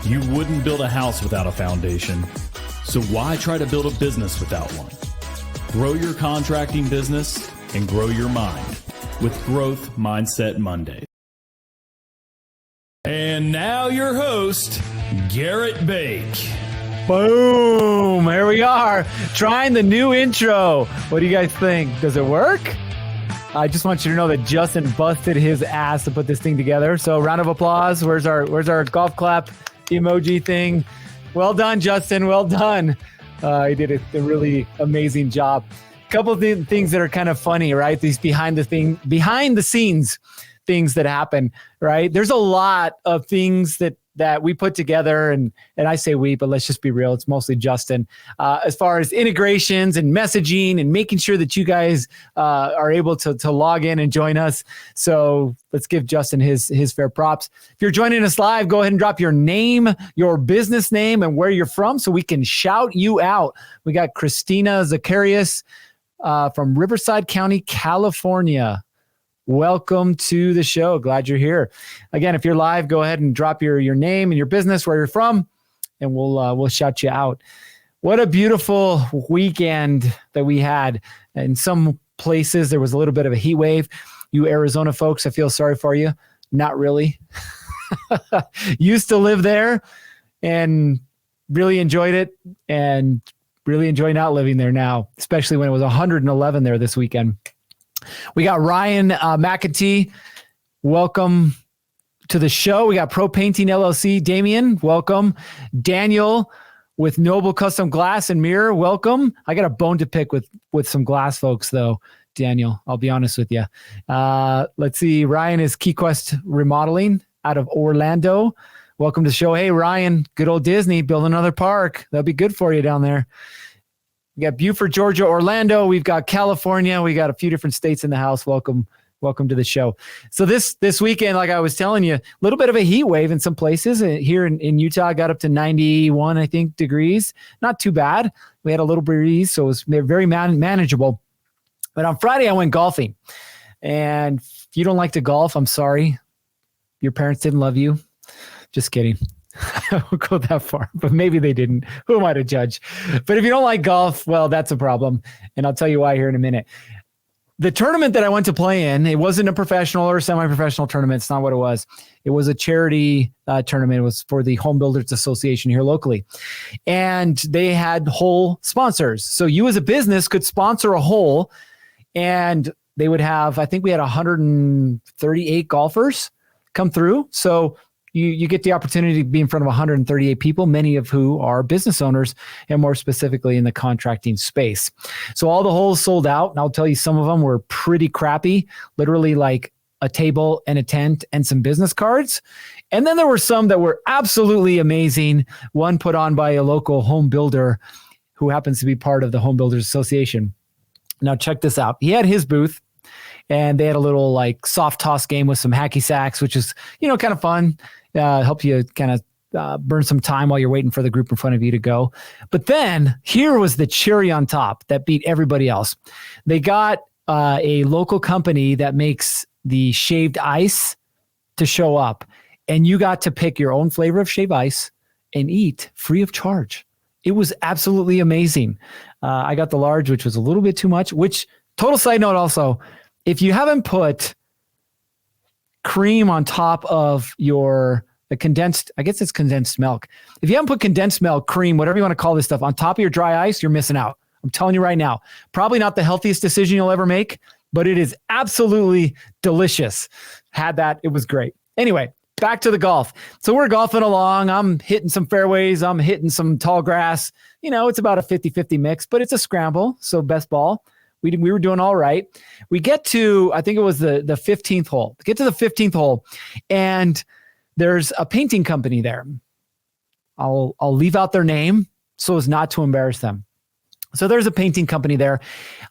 You wouldn't build a house without a foundation, so why try to build a business without one? Grow your contracting business and grow your mind with Growth Mindset Monday. And now your host, Garrett Bake. Boom! Here we are, trying the new intro. What do you guys think? Does it work? I just want you to know that Justin busted his ass to put this thing together. So round of applause. Where's our golf clap emoji thing? Well done, Justin. Well done. He did a really amazing job. A couple of things that are kind of funny, right? These behind the scenes things that happen, right? There's a lot of things that we put together, and I say we, but let's just be real. It's mostly Justin. As far as integrations and messaging and making sure that you guys are able to log in and join us. So let's give Justin his fair props. If you're joining us live, go ahead and drop your name, your business name, and where you're from so we can shout you out. We got Christina Zacharias from Riverside County, California. Welcome to the show. Glad you're here. Again, if you're live, go ahead and drop your name and your business, where you're from, and we'll shout you out. What a beautiful weekend that we had. In some places, there was a little bit of a heat wave. You Arizona folks, I feel sorry for you. Not really. Used to live there and really enjoyed it, and really enjoy not living there now, especially when it was 111 there this weekend. We got Ryan McEntee. Welcome to the show. We got Pro Painting LLC. Damien, welcome. Daniel with Noble Custom Glass and Mirror, welcome. I got a bone to pick with some glass folks, though, Daniel. I'll be honest with you. Let's see. Ryan is KeyQuest Remodeling out of Orlando. Welcome to the show. Hey, Ryan, good old Disney. Build another park. That'll be good for you down there. We got Beaufort, Georgia, Orlando. We've got California. We got a few different states in the house. Welcome to the show. So this weekend, like I was telling you, a little bit of a heat wave in some places. Here in Utah, got up to 91, I think, degrees. Not too bad. We had a little breeze, so it was very manageable. But on Friday, I went golfing. And if you don't like to golf, I'm sorry. Your parents didn't love you. Just kidding. I won't go that far, but maybe they didn't. Who am I to judge? But if you don't like golf, well, that's a problem. And I'll tell you why here in a minute. The tournament that I went to play in, it wasn't a professional or semi-professional tournament. It's not what it was. It was a charity tournament. It was for the Homebuilders Association here locally. And they had hole sponsors. So you as a business could sponsor a hole, and they would have, I think we had 138 golfers come through. So you get the opportunity to be in front of 138 people, many of who are business owners, and more specifically in the contracting space. So all the holes sold out, and I'll tell you, some of them were pretty crappy, literally like a table and a tent and some business cards. And then there were some that were absolutely amazing. One put on by a local home builder who happens to be part of the Homebuilders Association. Now check this out. He had his booth, and they had a little like soft toss game with some hacky sacks, which is, kind of fun. Help you kind of burn some time while you're waiting for the group in front of you to go. But then here was the cherry on top that beat everybody else. They got a local company that makes the shaved ice to show up, and you got to pick your own flavor of shaved ice and eat free of charge. It was absolutely amazing. I got the large, which was a little bit too much, which, total side note also, if you haven't put cream on top of the condensed, I guess it's condensed milk. If you haven't put condensed milk, cream, whatever you want to call this stuff, on top of your dry ice, you're missing out. I'm telling you right now, probably not the healthiest decision you'll ever make, but it is absolutely delicious. Had that, it was great. Anyway, back to the golf. So we're golfing along. I'm hitting some fairways. I'm hitting some tall grass. It's about a 50-50 mix, but it's a scramble. So best ball. We were doing all right. We get to, I think it was the 15th hole. Get to the 15th hole, and there's a painting company there. I'll leave out their name so as not to embarrass them. So there's a painting company there.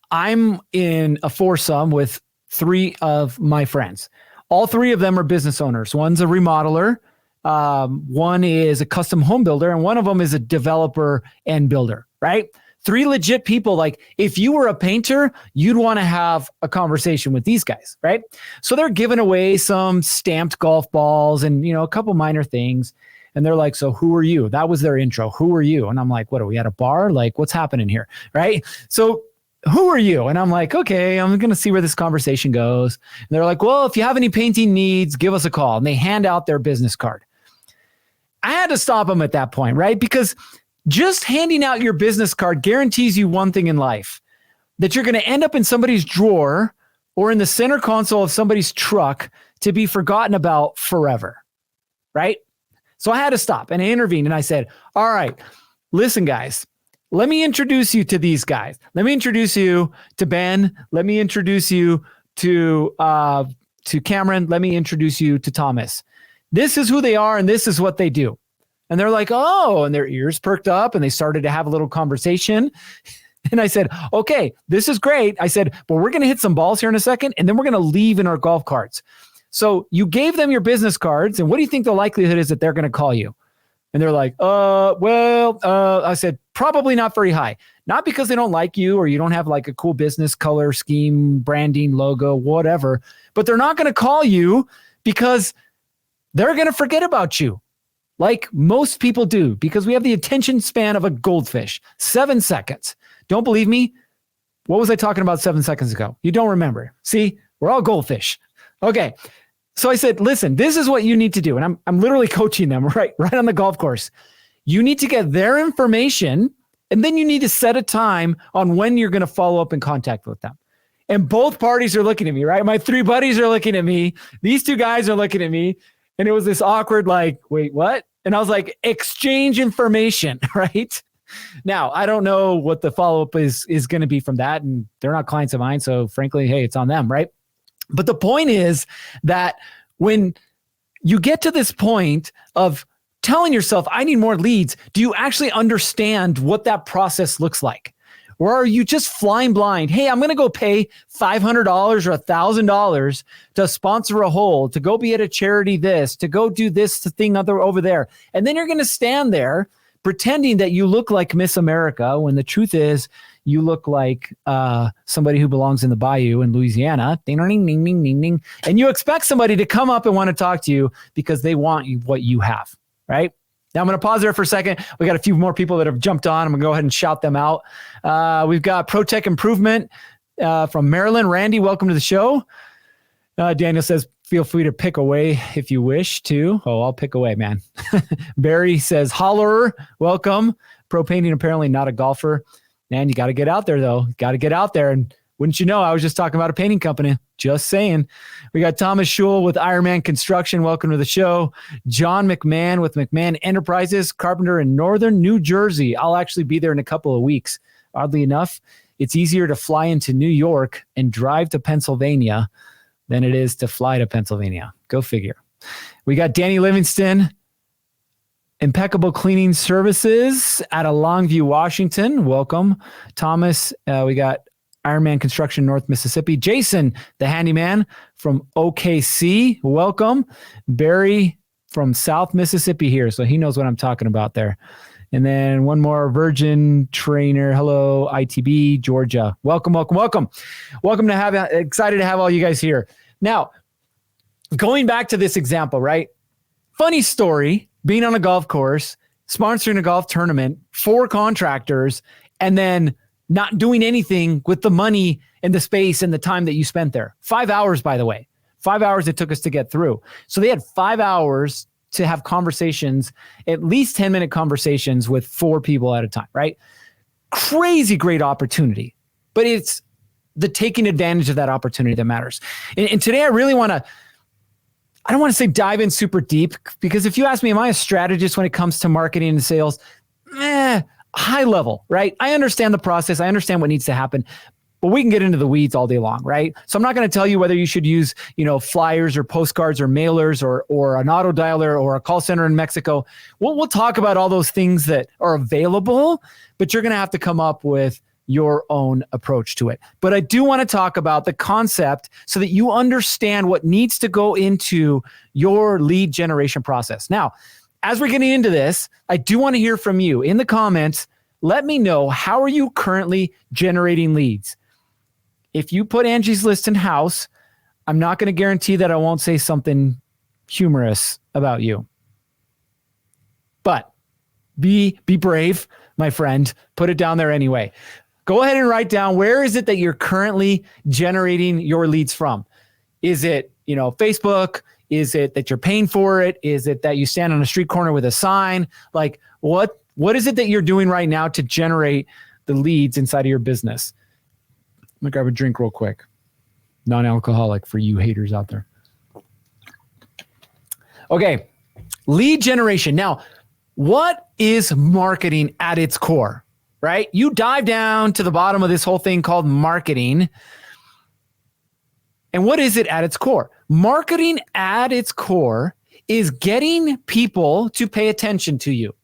I'm in a foursome with three of my friends. All three of them are business owners. One's a remodeler. One is a custom home builder, and one of them is a developer and builder, right? Three legit people. Like, if you were a painter, you'd want to have a conversation with these guys, right? So they're giving away some stamped golf balls and, a couple minor things. And they're like, so who are you? That was their intro. Who are you? And I'm like, what, are we at a bar? Like, what's happening here? Right? So who are you? And I'm like, okay, I'm going to see where this conversation goes. And they're like, well, if you have any painting needs, give us a call. And they hand out their business card. I had to stop them at that point, right? Because just handing out your business card guarantees you one thing in life, that you're going to end up in somebody's drawer or in the center console of somebody's truck to be forgotten about forever, right? So I had to stop, and I intervened, and I said, all right, listen, guys, let me introduce you to these guys. Let me introduce you to Ben. Let me introduce you to Cameron. Let me introduce you to Thomas. This is who they are, and this is what they do. And they're like, oh, and their ears perked up, and they started to have a little conversation. And I said, okay, this is great. I said, but we're going to hit some balls here in a second, and then we're going to leave in our golf carts. So you gave them your business cards, and what do you think the likelihood is that they're going to call you? And they're like, I said, probably not very high. Not because they don't like you or you don't have like a cool business color scheme, branding, logo, whatever, but they're not going to call you because they're going to forget about you. Like most people do, because we have the attention span of a goldfish. 7 seconds. Don't believe me? What was I talking about 7 seconds ago? You don't remember. See, we're all goldfish. Okay. So I said, listen, this is what you need to do. And I'm literally coaching them right on the golf course. You need to get their information, and then you need to set a time on when you're going to follow up in contact with them. And both parties are looking at me, right? My 3 buddies are looking at me. These 2 guys are looking at me. And it was this awkward, like, wait, what? And I was like, exchange information, right? Now, I don't know what the follow-up is going to be from that. And they're not clients of mine. So frankly, hey, it's on them, right? But the point is that when you get to this point of telling yourself, I need more leads, do you actually understand what that process looks like? Or are you just flying blind? Hey, I'm going to go pay $500 or $1,000 to sponsor a hole, to go be at a charity this, to go do this thing over there. And then you're going to stand there pretending that you look like Miss America when the truth is you look like somebody who belongs in the bayou in Louisiana. Ding, ding, ding, ding, ding, ding. And you expect somebody to come up and want to talk to you because they want what you have, right? Now, I'm going to pause there for a second. We got a few more people that have jumped on. I'm going to go ahead and shout them out. We've got ProTech Improvement from Maryland. Randy, welcome to the show. Daniel says, feel free to pick away if you wish to. Oh, I'll pick away, man. Barry says, holler, welcome. Pro Painting, apparently not a golfer. Man, you got to get out there, though. Got to get out there. And wouldn't you know, I was just talking about a painting company. Just saying. We got Thomas Schul with Ironman Construction. Welcome to the show. John McMahon with McMahon Enterprises, carpenter in northern New Jersey. I'll actually be there in a couple of weeks. Oddly enough, it's easier to fly into New York and drive to Pennsylvania than it is to fly to Pennsylvania. Go figure. We got Danny Livingston, Impeccable Cleaning Services out of Longview, Washington. Welcome. Thomas, we got Ironman Construction, North Mississippi. Jason, the handyman from OKC. Welcome. Barry from South Mississippi here. So he knows what I'm talking about there. And then one more, Virgin Trainer. Hello, ITB, Georgia. Welcome, welcome, welcome. Welcome to excited to have all you guys here. Now, going back to this example, right? Funny story, being on a golf course, sponsoring a golf tournament for contractors, and then not doing anything with the money and the space and the time that you spent there. 5 hours, by the way. 5 hours it took us to get through. So they had 5 hours to have conversations, at least 10-minute conversations with 4 people at a time, right? Crazy great opportunity. But it's the taking advantage of that opportunity that matters. And today I really want to, I don't want to say dive in super deep, because if you ask me, am I a strategist when it comes to marketing and sales? High level, right? I understand the process. I understand what needs to happen, but we can get into the weeds all day long, right? So I'm not going to tell you whether you should use, flyers or postcards or mailers or an auto dialer or a call center in Mexico. We'll talk about all those things that are available, but you're going to have to come up with your own approach to it. But I do want to talk about the concept so that you understand what needs to go into your lead generation process. Now, as we're getting into this, I do want to hear from you in the comments. Let me know, how are you currently generating leads? If you put Angie's List in house, I'm not going to guarantee that I won't say something humorous about you. But be brave, my friend. Put it down there anyway. Go ahead and write down, where is it that you're currently generating your leads from? Is it, Facebook? Is it that you're paying for it? Is it that you stand on a street corner with a sign? Like, what is it that you're doing right now to generate the leads inside of your business? I'm gonna grab a drink real quick. Non-alcoholic for you haters out there. Okay, lead generation. Now, what is marketing at its core, right? You dive down to the bottom of this whole thing called marketing. And what is it at its core? Marketing at its core is getting people to pay attention to you.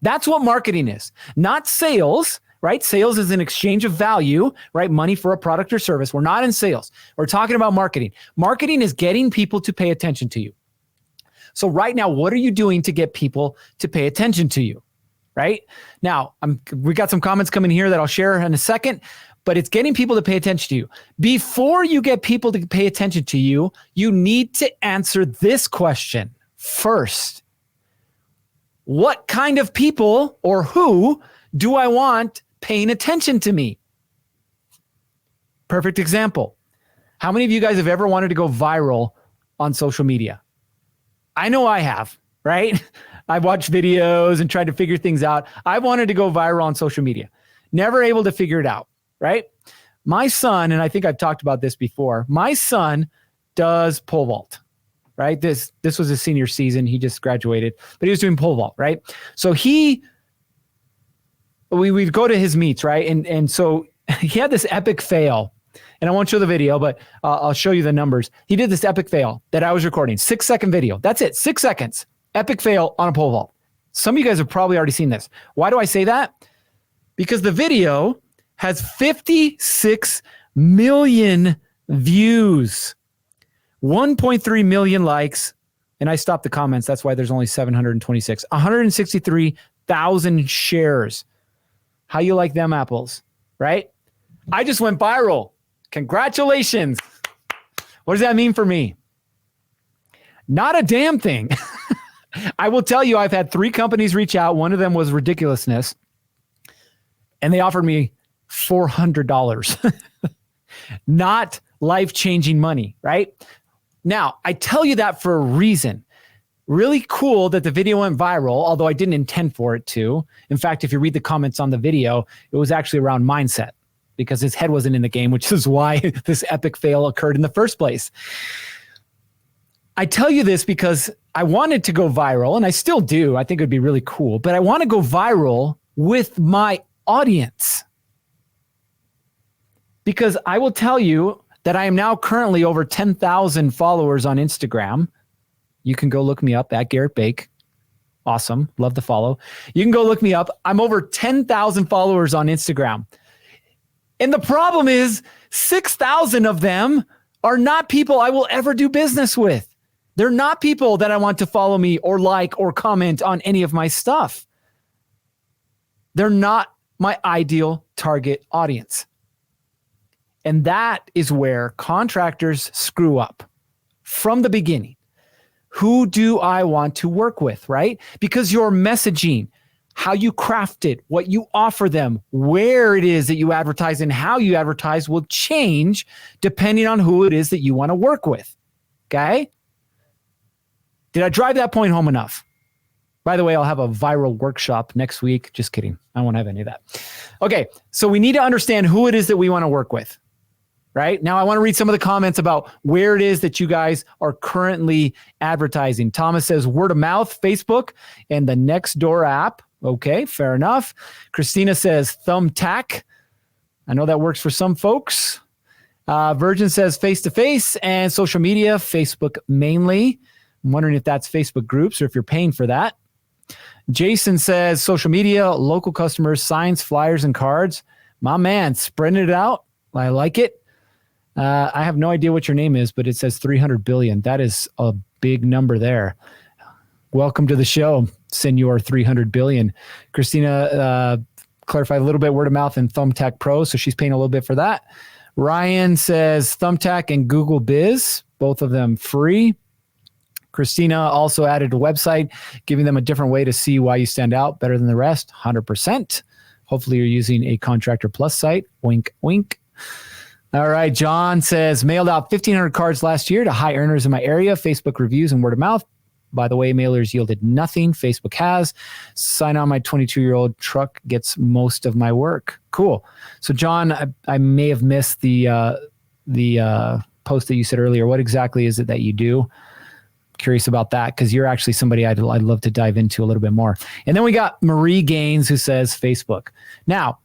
That's what marketing is, not sales, right? Sales is an exchange of value, right? Money for a product or service. We're not in sales. We're talking about marketing. Marketing is getting people to pay attention to you. So right now, what are you doing to get people to pay attention to you, right? Now, we got some comments coming here that I'll share in a second, but it's getting people to pay attention to you. Before you get people to pay attention to you, you need to answer this question first. What kind of people or who do I want paying attention to me? Perfect example. How many of you guys have ever wanted to go viral on social media? I know I have, right? I've watched videos and tried to figure things out. I wanted to go viral on social media. Never able to figure it out, right? My son, and I think I've talked about this before, my son does pole vault, right? This was his senior season. He just graduated, but he was doing pole vault, right? So we'd go to his meets, right? And so he had this epic fail. And I won't show the video, but I'll show you the numbers. He did this epic fail that I was recording. 6-second video. That's it. 6 seconds. Epic fail on a pole vault. Some of you guys have probably already seen this. Why do I say that? Because the video has 56 million views, 1.3 million likes, and I stopped the comments. That's why there's only 726. 163,000 shares. How you like them apples, right? I just went viral. Congratulations. What does that mean for me? Not a damn thing. I will tell you, I've had 3 companies reach out. One of them was ridiculousness. And they offered me $400. Not life-changing money, right? Now, I tell you that for a reason. Really cool that the video went viral, although I didn't intend for it to. In fact, if you read the comments on the video, it was actually around mindset, because his head wasn't in the game, which is why this epic fail occurred in the first place. I tell you this because I wanted to go viral, and I still do. I think it would be really cool, but I want to go viral with my audience. Because I will tell you that I am now currently over 10,000 followers on Instagram. You can go look me up at Garrett Bake. Awesome. Love the follow. You can go look me up. I'm over 10,000 followers on Instagram. And the problem is 6,000 of them are not people I will ever do business with. They're not people that I want to follow me or like or comment on any of my stuff. They're not my ideal target audience. And that is where contractors screw up from the beginning. Who do I want to work with, right? Because your messaging, how you craft it, what you offer them, where it is that you advertise and how you advertise will change depending on who it is that you want to work with. Okay? Did I drive that point home enough? By the way, I'll have a viral workshop next week. Just kidding. I won't have any of that. Okay. So we need to understand who it is that we want to work with. Right? Now I want to read some of the comments about where it is that you guys are currently advertising. Thomas says word of mouth, Facebook, and the Nextdoor app. Okay, fair enough. Christina says Thumbtack. I know that works for some folks. Virgin says face-to-face and social media, Facebook mainly. I'm wondering if that's Facebook groups or if you're paying for that. Jason says social media, local customers, signs, flyers, and cards. My man, spreading it out. I like it. I have no idea what your name is, but it says 300 billion. That is a big number there. Welcome to the show, Senor 300 billion. Christina clarified a little bit word of mouth and Thumbtack Pro, so she's paying a little bit for that. Ryan says Thumbtack and Google Biz, both of them free. Christina also added a website, giving them a different way to see why you stand out better than the rest. 100%. Hopefully you're using a Contractor Plus site. Wink, wink. All right. John says, mailed out 1,500 cards last year to high earners in my area, Facebook reviews and word of mouth. By the way, mailers yielded nothing. Facebook has. Sign on my 22-year-old truck gets most of my work. Cool. So John, I may have missed the post that you said earlier. What exactly is it that you do? Curious about that, because you're actually somebody I'd love to dive into a little bit more. And then we got Marie Gaines, who says Facebook. Now,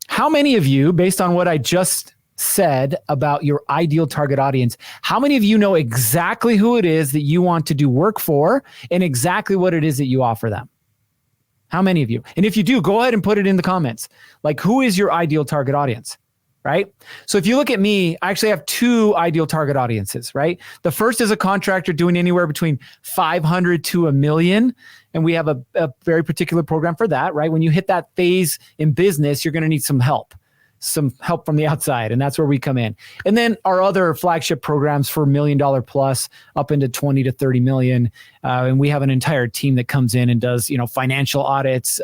how many of you, based on what I just said about your ideal target audience, how many of you know exactly who it is that you want to do work for and exactly what it is that you offer them? How many of you? And if you do, go ahead and put it in the comments. Like, who is your ideal target audience? Right? So if you look at me, I actually have two ideal target audiences, right? The first is a contractor doing anywhere between 500 to $1 million. And we have a very particular program for that, right? When you hit that phase in business, you're going to need some help from the outside. And that's where we come in. And then our other flagship programs for $1 million plus up into 20 to 30 million. And we have an entire team that comes in and does, financial audits,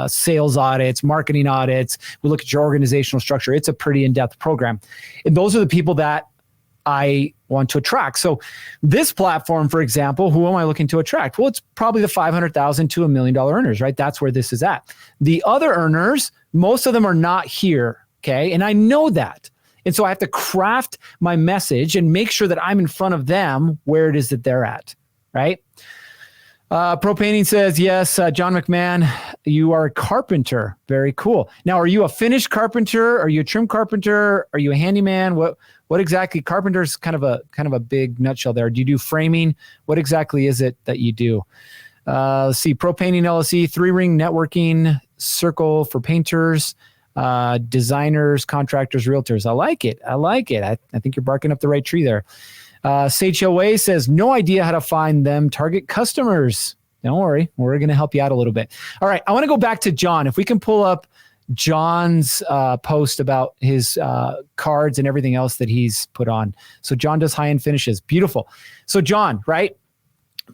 sales audits, marketing audits. We look at your organizational structure. It's a pretty in-depth program. And those are the people that I want to attract. So this platform, for example, who am I looking to attract? Well, it's probably the 500,000 to $1 million earners, right? That's where this is at. The other earners, most of them are not here. Okay. And I know that. And so I have to craft my message and make sure that I'm in front of them where it is that they're at. Right. Propaning says, yes, John McMahon, you are a carpenter. Very cool. Now, are you a finished carpenter? Are you a trim carpenter? Are you a handyman? What exactly? Carpenter is kind of a big nutshell there. Do you do framing? What exactly is it that you do? Let's see. Propaning LLC, 3-ring networking circle for painters, designers, contractors, realtors. I like it. I think you're barking up the right tree there. Sage Way says, no idea how to find them target customers. Don't worry. We're going to help you out a little bit. All right. I want to go back to John. If we can pull up John's post about his cards and everything else that he's put on. So John does high-end finishes. Beautiful. So John, right?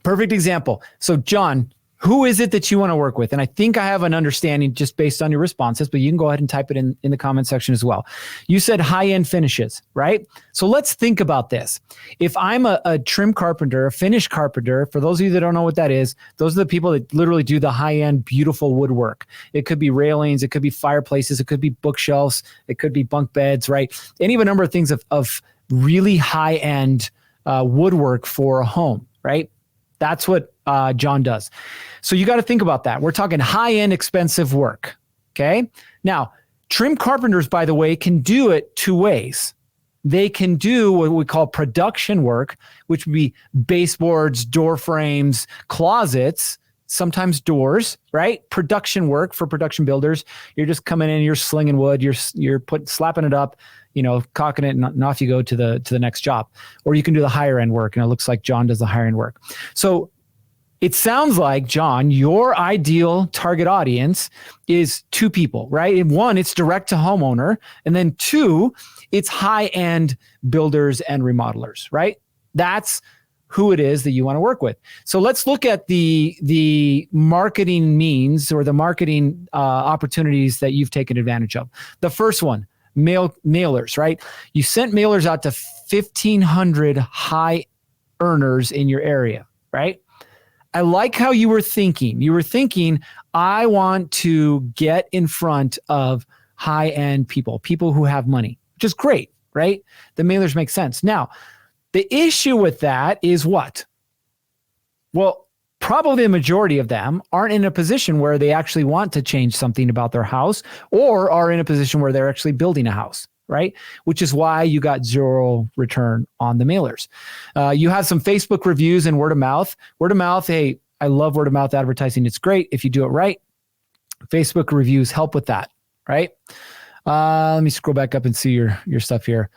Perfect example. So John, who is it that you want to work with? And I think I have an understanding just based on your responses, but you can go ahead and type it in the comment section as well. You said high-end finishes, right? So let's think about this. If I'm a trim carpenter, a finish carpenter, for those of you that don't know what that is, those are the people that literally do the high-end, beautiful woodwork. It could be railings, it could be fireplaces, it could be bookshelves, it could be bunk beds, right? Any of a number of things of really high-end woodwork for a home, right? That's what John does. So you got to think about that. We're talking high-end, expensive work. Okay. Now, trim carpenters, by the way, can do it two ways. They can do what we call production work, which would be baseboards, door frames, closets, sometimes doors, right? Production work for production builders. You're just coming in, you're slinging wood, you're slapping it up, cocking it, and off you go to the next job. Or you can do the higher end work, and it looks like John does the higher end work. So it sounds like, John, your ideal target audience is two people, right? And one, it's direct to homeowner, and then two, it's high-end builders and remodelers, right? That's who it is that you want to work with. So let's look at the marketing means or the marketing opportunities that you've taken advantage of. The first one, mailers, right? You sent mailers out to 1,500 high earners in your area, right? I like how you were thinking. You were thinking, I want to get in front of high-end people who have money, which is great, right? The mailers make sense. Now, the issue with that is what? Well, probably the majority of them aren't in a position where they actually want to change something about their house or are in a position where they're actually building a house, right? Which is why you got zero return on the mailers. You have some Facebook reviews and word of mouth. Word of mouth, hey, I love word of mouth advertising. It's great if you do it right. Facebook reviews help with that, right? Let me scroll back up and see your stuff here.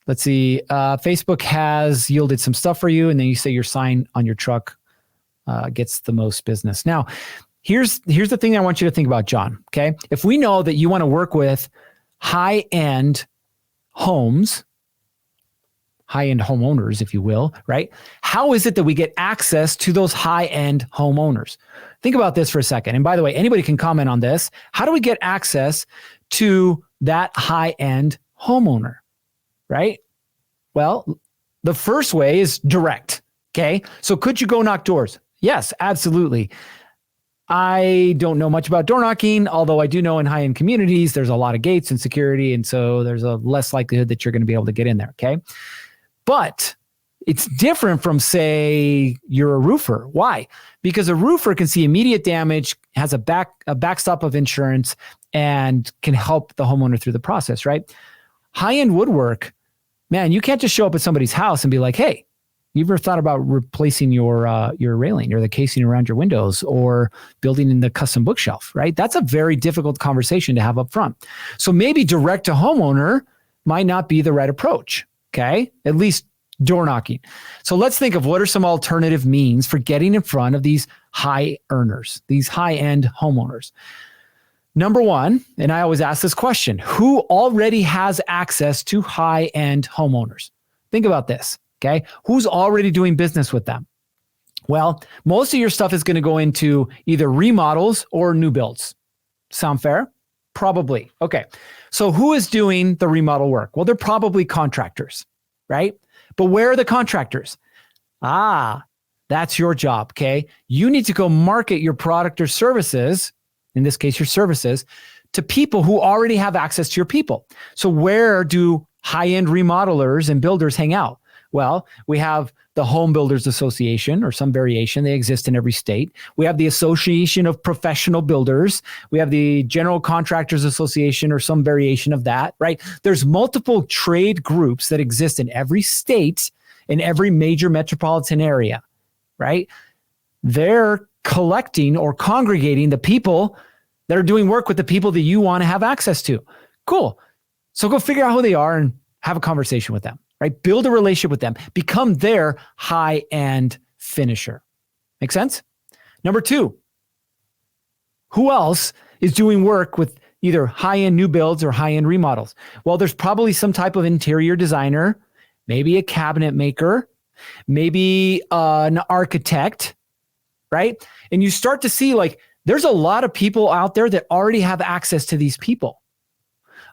Let's see. Facebook has yielded some stuff for you, and then you say your sign on your truck gets the most business. Now, here's the thing I want you to think about, John, okay? If we know that you want to work with high-end homes, high-end homeowners, if you will, right? How is it that we get access to those high-end homeowners? Think about this for a second. And by the way, anybody can comment on this. How do we get access to that high-end homeowner, right? Well, the first way is direct, okay? So could you go knock doors? Yes, absolutely. I don't know much about door knocking, although I do know in high-end communities, there's a lot of gates and security, and so there's a less likelihood that you're going to be able to get in there, okay? But it's different from, say, you're a roofer. Why? Because a roofer can see immediate damage, has a backstop of insurance, and can help the homeowner through the process, right? High-end woodwork, man, you can't just show up at somebody's house and be like, hey, you ever thought about replacing your railing or the casing around your windows or building in the custom bookshelf, right? That's a very difficult conversation to have up front. So maybe direct to homeowner might not be the right approach, okay? At least door knocking. So let's think of what are some alternative means for getting in front of these high earners, these high-end homeowners. Number one, and I always ask this question, who already has access to high-end homeowners? Think about this. Okay. Who's already doing business with them? Well, most of your stuff is going to go into either remodels or new builds. Sound fair? Probably. Okay. So who is doing the remodel work? Well, they're probably contractors, right? But where are the contractors? That's your job. Okay. You need to go market your product or services, in this case, your services, to people who already have access to your people. So where do high-end remodelers and builders hang out? Well, we have the Homebuilders Association or some variation. They exist in every state. We have the Association of Professional Builders. We have the General Contractors Association or some variation of that, right? There's multiple trade groups that exist in every state, in every major metropolitan area, right? They're collecting or congregating the people that are doing work with the people that you want to have access to. Cool. So go figure out who they are and have a conversation with them. Right? Build a relationship with them. Become their high-end finisher. Make sense? Number two, who else is doing work with either high-end new builds or high-end remodels? Well, there's probably some type of interior designer, maybe a cabinet maker, maybe an architect, right? And you start to see like there's a lot of people out there that already have access to these people.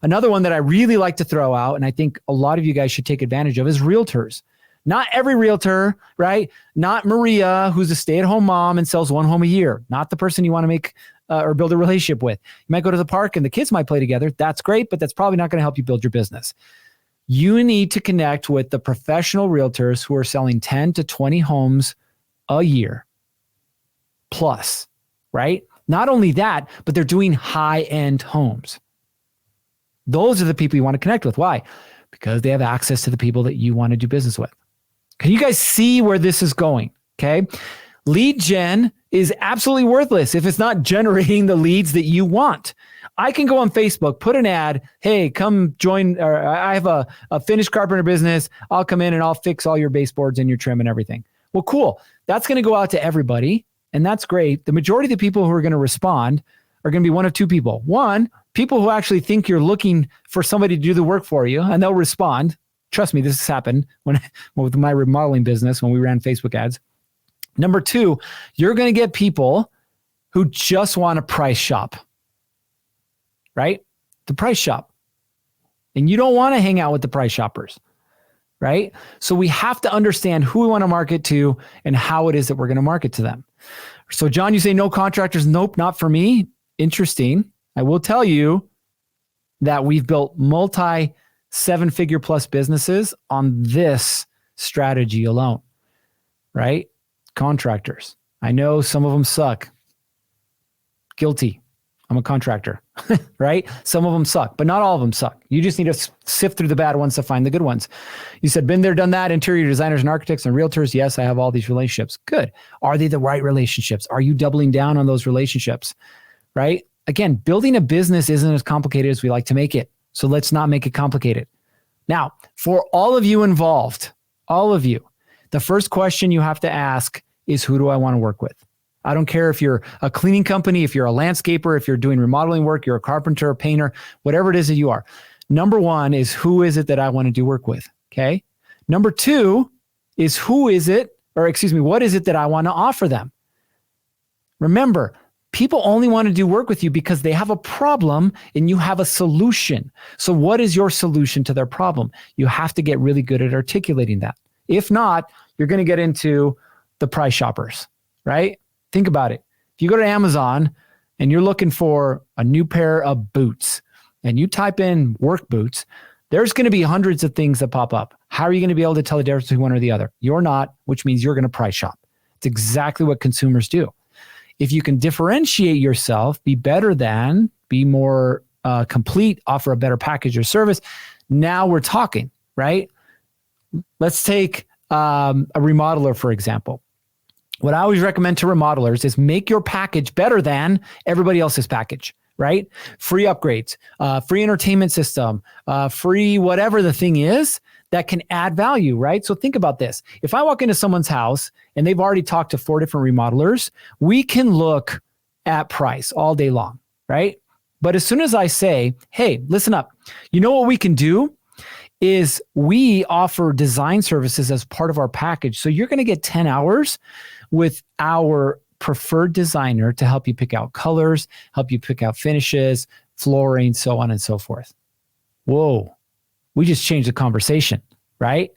Another one that I really like to throw out, and I think a lot of you guys should take advantage of, is realtors. Not every realtor, right? Not Maria, who's a stay-at-home mom and sells one home a year. Not the person you want to make or build a relationship with. You might go to the park and the kids might play together. That's great, but that's probably not going to help you build your business. You need to connect with the professional realtors who are selling 10 to 20 homes a year plus, right? Not only that, but they're doing high-end homes. Those are the people you want to connect with. Why? Because they have access to the people that you want to do business with. Can you guys see where this is going? Okay. Lead gen is absolutely worthless if it's not generating the leads that you want. I can go on Facebook, put an ad. Hey, come join. Or I have a finished carpenter business. I'll come in and I'll fix all your baseboards and your trim and everything. Well, cool. That's going to go out to everybody. And that's great. The majority of the people who are going to respond are going to be one of two people. One, people who actually think you're looking for somebody to do the work for you, and they'll respond. Trust me, this has happened with my remodeling business when we ran Facebook ads. Number two, you're going to get people who just want to price shop, right? The price shop. And you don't want to hang out with the price shoppers, right? So we have to understand who we want to market to and how it is that we're going to market to them. So John, you say no contractors. Nope, not for me. Interesting. I will tell you that we've built multi 7-figure plus businesses on this strategy alone, right? Contractors. I know some of them suck. Guilty. I'm a contractor, right? Some of them suck, but not all of them suck. You just need to sift through the bad ones to find the good ones. You said, been there, done that, interior designers and architects and realtors. Yes, I have all these relationships. Good. Are they the right relationships? Are you doubling down on those relationships, right? Again, building a business isn't as complicated as we like to make it. So let's not make it complicated. Now, for all of you involved, all of you, the first question you have to ask is, who do I want to work with? I don't care if you're a cleaning company, if you're a landscaper, if you're doing remodeling work, you're a carpenter, a painter, whatever it is that you are. Number one is, who is it that I want to do work with? Okay. Number two is what is it that I want to offer them? Remember, people only want to do work with you because they have a problem and you have a solution. So what is your solution to their problem? You have to get really good at articulating that. If not, you're going to get into the price shoppers, right? Think about it. If you go to Amazon and you're looking for a new pair of boots and you type in work boots, there's going to be hundreds of things that pop up. How are you going to be able to tell the difference between one or the other? You're not, which means you're going to price shop. It's exactly what consumers do. If you can differentiate yourself, be better than, be more complete, offer a better package or service, now we're talking, right? Let's take a remodeler, for example. What I always recommend to remodelers is make your package better than everybody else's package, right? Free upgrades, free entertainment system, free whatever the thing is that can add value, right? So think about this. If I walk into someone's house and they've already talked to 4 different remodelers, we can look at price all day long, right? But as soon as I say, hey, listen up, you know what we can do is we offer design services as part of our package. So you're going to get 10 hours with our preferred designer to help you pick out colors, help you pick out finishes, flooring, so on and so forth. Whoa, we just changed the conversation, right?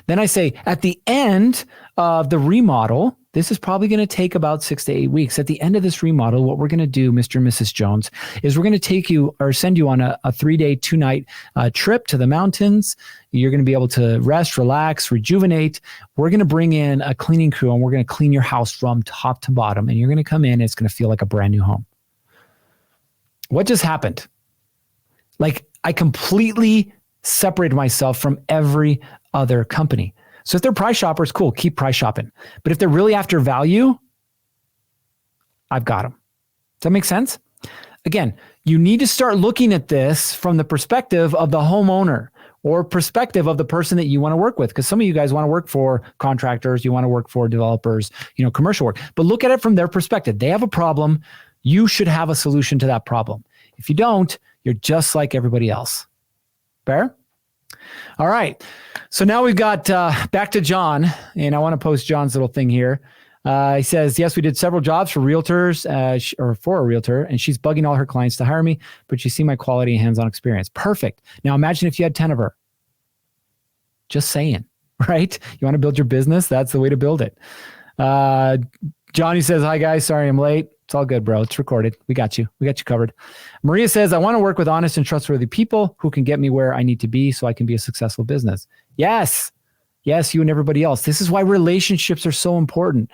Then I say at the end of the remodel, this is probably going to take about 6 to 8 weeks. At the end of this remodel, what we're going to do, Mr. and Mrs. Jones, is we're going to take you or send you on a 3-day, 2-night trip to the mountains. You're going to be able to rest, relax, rejuvenate. We're going to bring in a cleaning crew and we're going to clean your house from top to bottom. And you're going to come in and it's going to feel like a brand new home. What just happened? Like I completely separated myself from every other company. So if they're price shoppers, cool, keep price shopping. But if they're really after value, I've got them. Does that make sense? Again, you need to start looking at this from the perspective of the homeowner or perspective of the person that you want to work with. Because some of you guys want to work for contractors, you want to work for developers, commercial work. But look at it from their perspective. They have a problem. You should have a solution to that problem. If you don't, you're just like everybody else. Fair? All right. So now we've got back to John, and I want to post John's little thing here. He says, yes, we did several jobs for realtors or for a realtor, and she's bugging all her clients to hire me, but she's seen my quality and hands-on experience. Perfect. Now imagine if you had 10 of her. Just saying, right? You want to build your business? That's the way to build it. Johnny says, hi, guys. Sorry I'm late. It's all good, bro. It's recorded. We got you. We got you covered. Maria says, I want to work with honest and trustworthy people who can get me where I need to be so I can be a successful business. Yes. Yes, you and everybody else. This is why relationships are so important.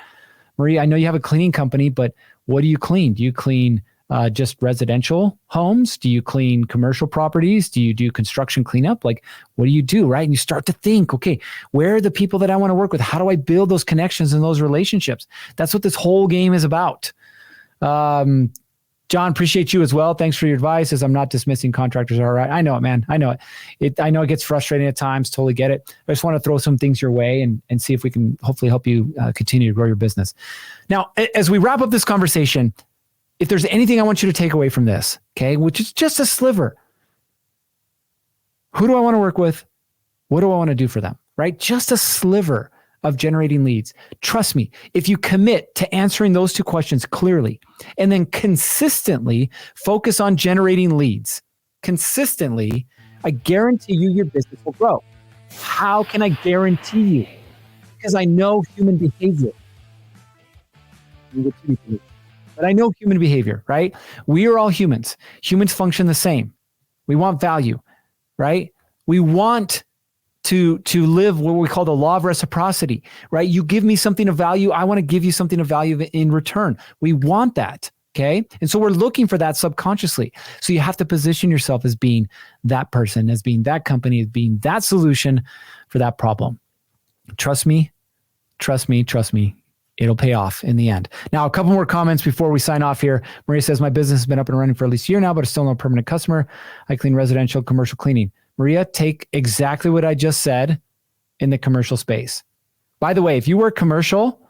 Maria, I know you have a cleaning company, but what do you clean? Do you clean just residential homes? Do you clean commercial properties? Do you do construction cleanup? Like, what do you do, right? And you start to think, okay, where are the people that I want to work with? How do I build those connections and those relationships? That's what this whole game is about. John, appreciate you as well. Thanks for your advice. As I'm not dismissing contractors. All right. I know it, man. I know it. I know it gets frustrating at times. Totally get it. I just want to throw some things your way and see if we can hopefully help you continue to grow your business. Now, as we wrap up this conversation, if there's anything I want you to take away from this, okay, which is just a sliver. Who do I want to work with? What do I want to do for them? Right? Just a sliver of generating leads. Trust me, if you commit to answering those 2 questions clearly and then consistently focus on generating leads, consistently, I guarantee you your business will grow. How can I guarantee you? Because I know human behavior. But I know human behavior, right? We are all humans. Humans function the same. We want value, right? We want to live what we call the law of reciprocity, right? You give me something of value, I want to give you something of value in return. We want that, okay? And so we're looking for that subconsciously. So you have to position yourself as being that person, as being that company, as being that solution for that problem. Trust me, trust me, trust me. It'll pay off in the end. Now, a couple more comments before we sign off here. Maria says, my business has been up and running for at least a year now, but it's still no permanent customer. I clean residential, commercial cleaning. Maria, take exactly what I just said in the commercial space. By the way, if you work commercial,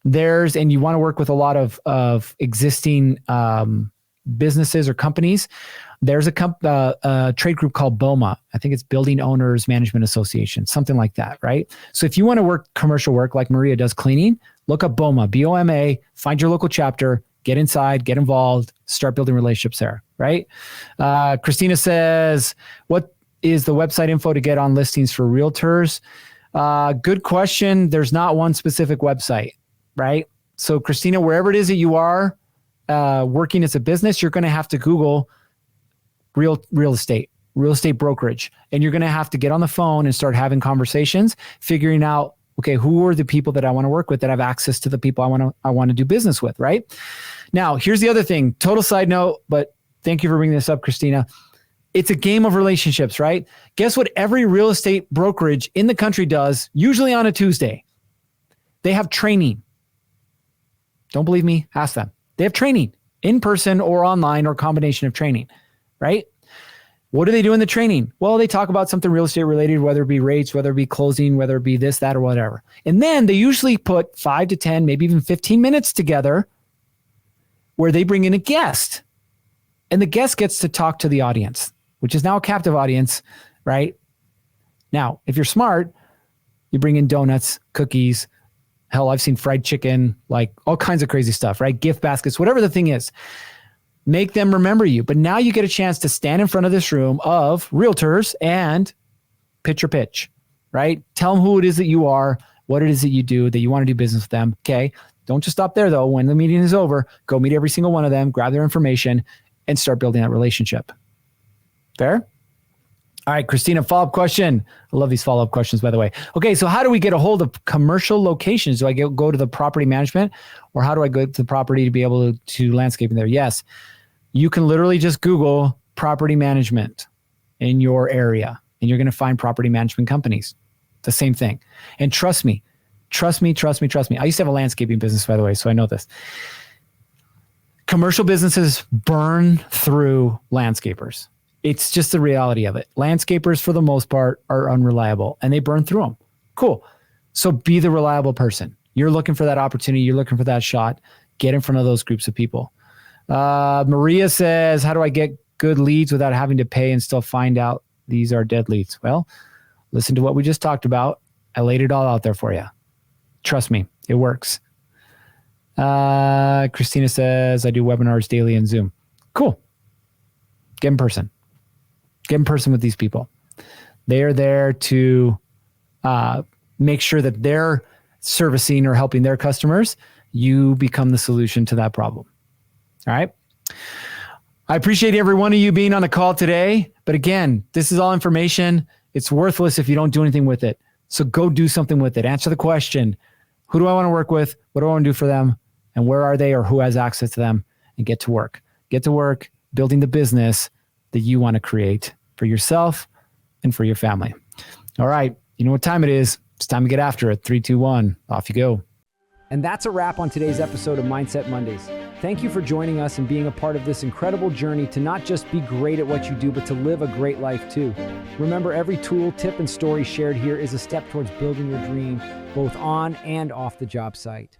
and you want to work with a lot of existing businesses or companies, there's a trade group called BOMA. I think it's Building Owners Management Association, something like that, right? So if you want to work commercial work like Maria does cleaning, look up BOMA, BOMA, find your local chapter, get inside, get involved, start building relationships there, right? Christina says, what is the website info to get on listings for realtors? Good question. There's not one specific website, right? So Christina, wherever it is that you are working as a business, you're going to have to Google real estate brokerage. And you're going to have to get on the phone and start having conversations, figuring out, okay, who are the people that I want to work with that have access to the people I want to do business with, right? Now, here's the other thing, total side note, but thank you for bringing this up, Christina. It's a game of relationships, right? Guess what every real estate brokerage in the country does, usually on a Tuesday? They have training. Don't believe me? Ask them. They have training, in person or online or combination of training, right? What do they do in the training? Well, they talk about something real estate related, whether it be rates, whether it be closing, whether it be this, that, or whatever. And then they usually put 5 to 10, maybe even 15 minutes together where they bring in a guest. And the guest gets to talk to the audience, which is now a captive audience, right? Now, if you're smart, you bring in donuts, cookies, hell, I've seen fried chicken, like all kinds of crazy stuff, right? Gift baskets, whatever the thing is. Make them remember you. But now you get a chance to stand in front of this room of realtors and pitch your pitch, right? Tell them who it is that you are, what it is that you do, that you want to do business with them. Okay. Don't just stop there though. When the meeting is over, go meet every single one of them, grab their information, and start building that relationship. Fair? All right, Christina, follow-up question. I love these follow-up questions, by the way. Okay, so how do we get a hold of commercial locations? Do I go to the property management, or how do I go to the property to be able to landscaping there? Yes, you can literally just Google property management in your area, and you're going to find property management companies. The same thing. And trust me. I used to have a landscaping business, by the way, so I know this. Commercial businesses burn through landscapers. It's just the reality of it. Landscapers, for the most part, are unreliable, and they burn through them. Cool. So be the reliable person. You're looking for that opportunity. You're looking for that shot. Get in front of those groups of people. Maria says, how do I get good leads without having to pay and still find out these are dead leads? Well, listen to what we just talked about. I laid it all out there for you. Trust me, it works. Christina says, I do webinars daily in Zoom. Cool. Get in person. Get in person with these people. They are there to make sure that they're servicing or helping their customers. You become the solution to that problem. All right. I appreciate every one of you being on the call today. But again, this is all information. It's worthless if you don't do anything with it. So go do something with it. Answer the question. Who do I want to work with? What do I want to do for them? And where are they, or who has access to them? And get to work. Get to work building the business that you want to create for yourself and for your family. All right. You know what time it is. It's time to get after it. 3, 2, 1. Off you go. And that's a wrap on today's episode of Mindset Mondays. Thank you for joining us and being a part of this incredible journey to not just be great at what you do, but to live a great life too. Remember, every tool, tip, and story shared here is a step towards building your dream, both on and off the job site.